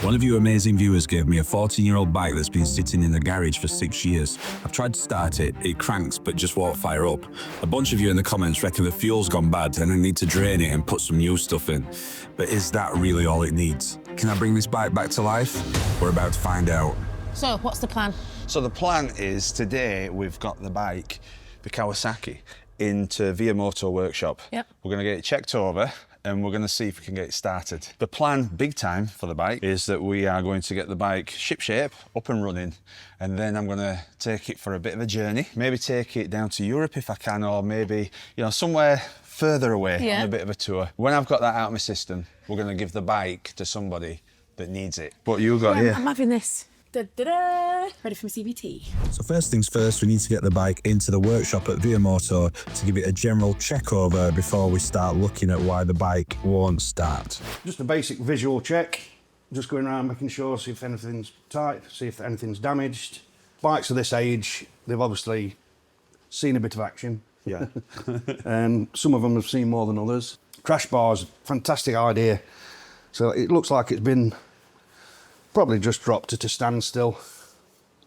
One of you amazing viewers gave me a 14-year-old bike that's been sitting in the garage for 6 years. I've tried to start it, it cranks but just won't fire up. A bunch of you in the comments reckon the fuel's gone bad and I need to drain it and put some new stuff in. But is that really all it needs? Can I bring this bike back to life? We're about to find out. So, what's the plan? So the plan is today we've got the bike, the Kawasaki, into Via Motor Workshop. Yep. We're going to get it checked over and we're going to see if we can get it started. The plan, big time for the bike, is that we are going to get the bike shipshape, up and running, and then I'm going to take it for a bit of a journey, maybe take it down to Europe if I can, or maybe, you know, somewhere further away on a bit of a tour. When I've got that out of my system, we're going to give the bike to somebody that needs it. What you got here? I'm having this. Da-da-da. Ready for my CVT. So first things first, we need to get the bike into the workshop at Via Motor to give it a general check over before we start looking at why the bike won't start. Just a basic visual check, just going around making sure, see if anything's tight, see if anything's damaged. Bikes of this age, they've obviously seen a bit of action. Yeah. And some of them have seen more than others. Crash bars, fantastic idea. So it looks like it's been probably just dropped at a standstill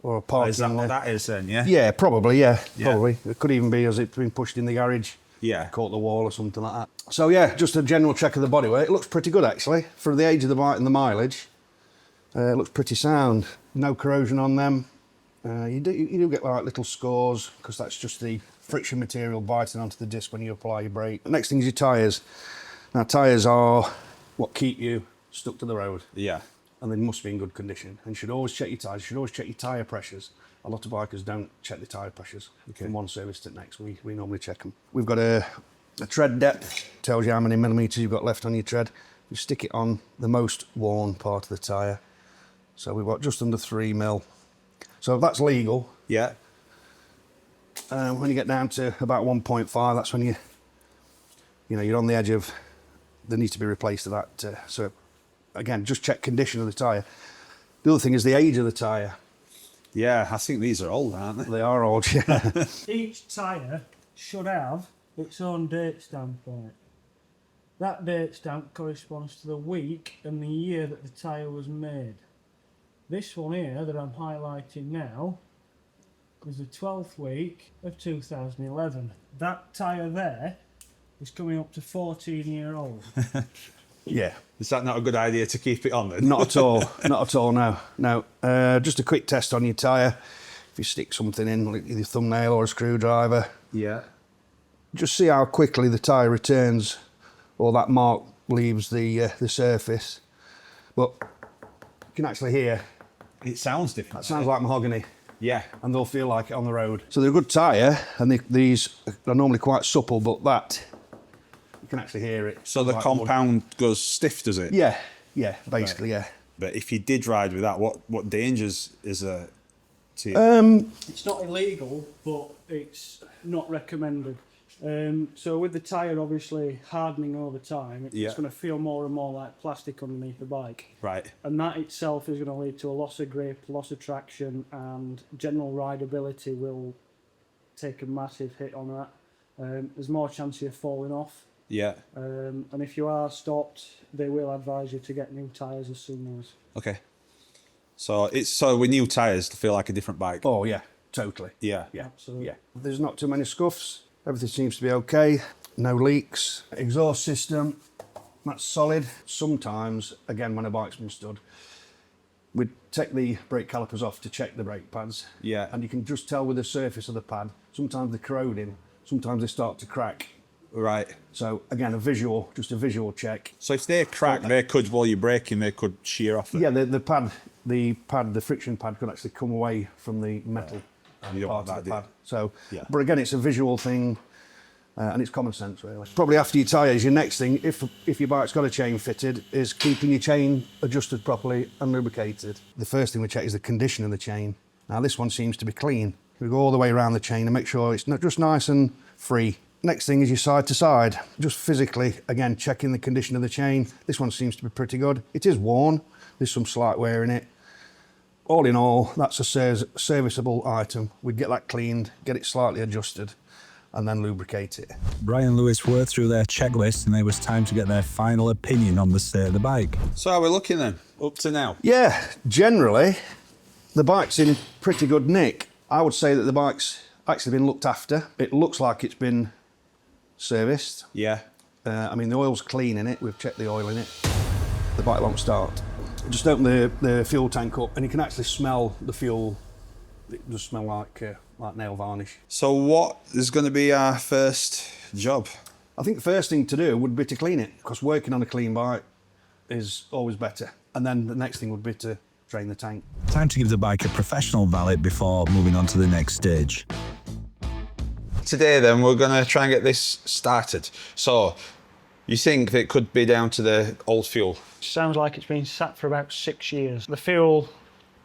or a parking. Is that what that is then, yeah? Yeah, probably, yeah, Yeah. probably. It could even be as it's been pushed in the garage. Yeah. Caught the wall or something like that. So yeah, just a general check of the bodywork. It looks pretty good actually. For the age of the bike and the mileage, it looks pretty sound. No corrosion on them. You do get like little scores because that's just the friction material biting onto the disc when you apply your brake. Next thing is your tyres. Now tyres are what keep you stuck to the road. Yeah. And they must be in good condition. And you should always check your tyres. You should always check your tyre pressures. A lot of bikers don't check the tyre pressures from one service to the next. We normally check them. We've got a tread depth, tells you how many millimetres you've got left on your tread. You stick it on the most worn part of the tyre. So we've got just under 3 mil. So that's legal. Yeah. When you get down to about 1.5, that's when you're on the edge of, there needs to be replaced to that. So again, just check condition of the tyre. The other thing is the age of the tyre. Yeah, I think these are old, aren't they? They are old, yeah. Each tyre should have its own date stamp on it. That date stamp corresponds to the week and the year that the tyre was made. This one here that I'm highlighting now is the 12th week of 2011. That tyre there is coming up to 14-year-old. Yeah. Is that not a good idea to keep it on then? Not at all, not at all, no. Just a quick test on your tyre. If you stick something in, like either a thumbnail or a screwdriver, Yeah. just see how quickly the tyre returns or that mark leaves the surface. But you can actually hear, It sounds different. that sounds like mahogany. Yeah. And they'll feel like it on the road. So they're a good tyre, and these are normally quite supple, but that, you can actually hear it. So the Like compound goes stiff, does it? wood. Yeah, basically, yeah. But if you did ride with that, what dangers is there to you? It's not illegal, but it's not recommended. So with the tyre obviously hardening over time, it's going to feel more and more like plastic underneath the bike. Right. And that itself is going to lead to a loss of grip, loss of traction, and general rideability will take a massive hit on that. There's more chance of you falling off. Yeah. And if you are stopped, they will advise you to get new tyres as soon as. Okay. So with new tyres to feel like a different bike. Oh, yeah, totally. Yeah. Yeah, Absolutely. yeah. There's not too many scuffs. Everything seems to be okay. No leaks. Exhaust system, that's solid. Sometimes, again, when a bike's been stood, we'd take the brake calipers off to check the brake pads. Yeah. And you can just tell with the surface of the pad, sometimes they're corroding, sometimes they start to crack. Right. So again, just a visual check. So if they crack, they could, while you're braking, they could shear off. Yeah, the friction pad could actually come away from the metal You don't part want of that, the do pad. So, Yeah. but again, it's a visual thing, and it's common sense really. Probably after your tyres, your next thing, if your bike's got a chain fitted, is keeping your chain adjusted properly and lubricated. The first thing we check is the condition of the chain. Now this one seems to be clean. We go all the way around the chain and make sure it's not just nice and free. Next thing is your side to side. Just physically, again, checking the condition of the chain. This one seems to be pretty good. It is worn. There's some slight wear in it. All in all, that's a serviceable item. We'd get that cleaned, get it slightly adjusted, and then lubricate it. Brian Lewis worked through their checklist and it was time to get their final opinion on the state of the bike. So how are we looking then? up to now? Yeah, generally, the bike's in pretty good nick. I would say that the bike's actually been looked after. It looks like it's been serviced. Yeah. I mean, the oil's clean in it. We've checked the oil in it. The bike won't start. Just open the fuel tank up and you can actually smell the fuel. It does smell like nail varnish. So what is going to be our first job? I think the first thing to do would be to clean it, because working on a clean bike is always better. And then the next thing would be to drain the tank. Time to give the bike a professional valet before moving on to the next stage. Today then, we're going to try and get this started. So, you think that it could be down to the old fuel? Sounds like it's been sat for about 6 years. The fuel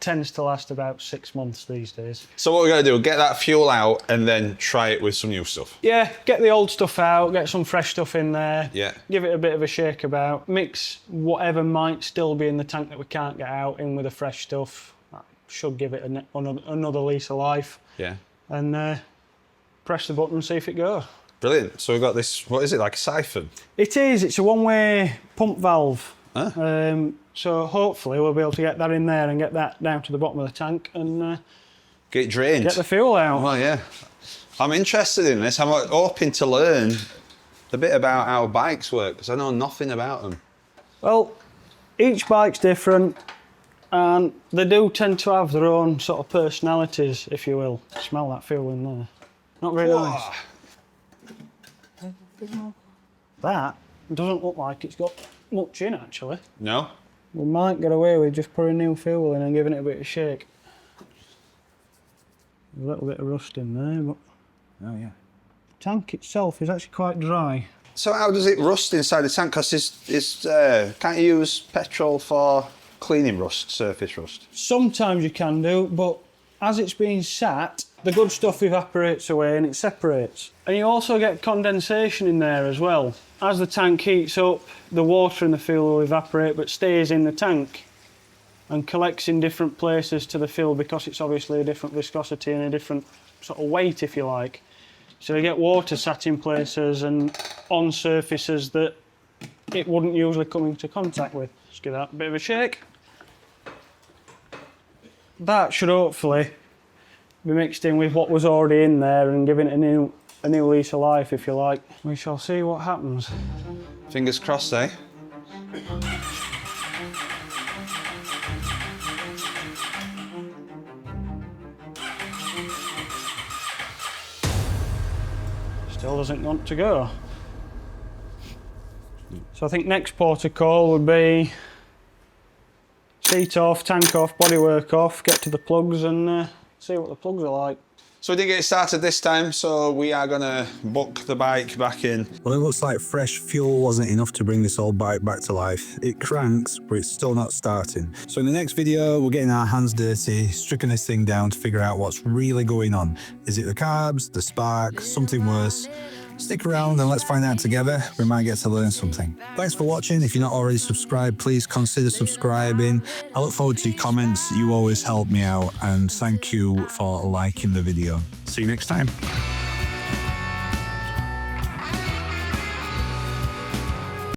tends to last about 6 months these days. So what we're going to do, get that fuel out and then try it with some new stuff. Yeah, get the old stuff out, get some fresh stuff in there. Yeah. Give it a bit of a shake about. Mix whatever might still be in the tank that we can't get out in with the fresh stuff. That should give it another lease of life. Yeah. And press the button and see if it goes. Brilliant. So we've got this, what is it, like a siphon? It is, it's a one-way pump valve. Huh? So hopefully we'll be able to get that in there and get that down to the bottom of the tank and Get it drained. get the fuel out. Well, yeah. I'm interested in this. I'm hoping to learn a bit about how bikes work, because I know nothing about them. Well, each bike's different and they do tend to have their own sort of personalities, if you will. Smell that fuel in there. Not very nice. That doesn't look like it's got much in, actually. No? We might get away with just putting new fuel in and giving it a bit of a shake. A little bit of rust in there, but Oh, yeah. the tank itself is actually quite dry. So how does it rust inside the tank? Because can't you use petrol for cleaning rust, surface rust? Sometimes you can do, but as it's being sat, the good stuff evaporates away and it separates. And you also get condensation in there as well. As the tank heats up, the water in the fuel will evaporate but stays in the tank and collects in different places to the fill, because it's obviously a different viscosity and a different sort of weight, if you like. So you get water sat in places and on surfaces that it wouldn't usually come into contact with. Just give that a bit of a shake. That should hopefully be mixed in with what was already in there and giving it a new lease of life, if you like. We shall see what happens. Fingers crossed, eh? Still doesn't want to go. So I think next port of call would be seat off, tank off, bodywork off, get to the plugs and see what the plugs are like. So we didn't get it started this time, so we are going to book the bike back in. Well, it looks like fresh fuel wasn't enough to bring this old bike back to life. It cranks, but it's still not starting. So in the next video, we're getting our hands dirty, stripping this thing down to figure out what's really going on. Is it the carbs, the spark, something worse? Stick around and let's find out together. We might get to learn something. Thanks for watching. If you're not already subscribed, please consider subscribing. I look forward to your comments. You always help me out, and thank you for liking the video. See you next time.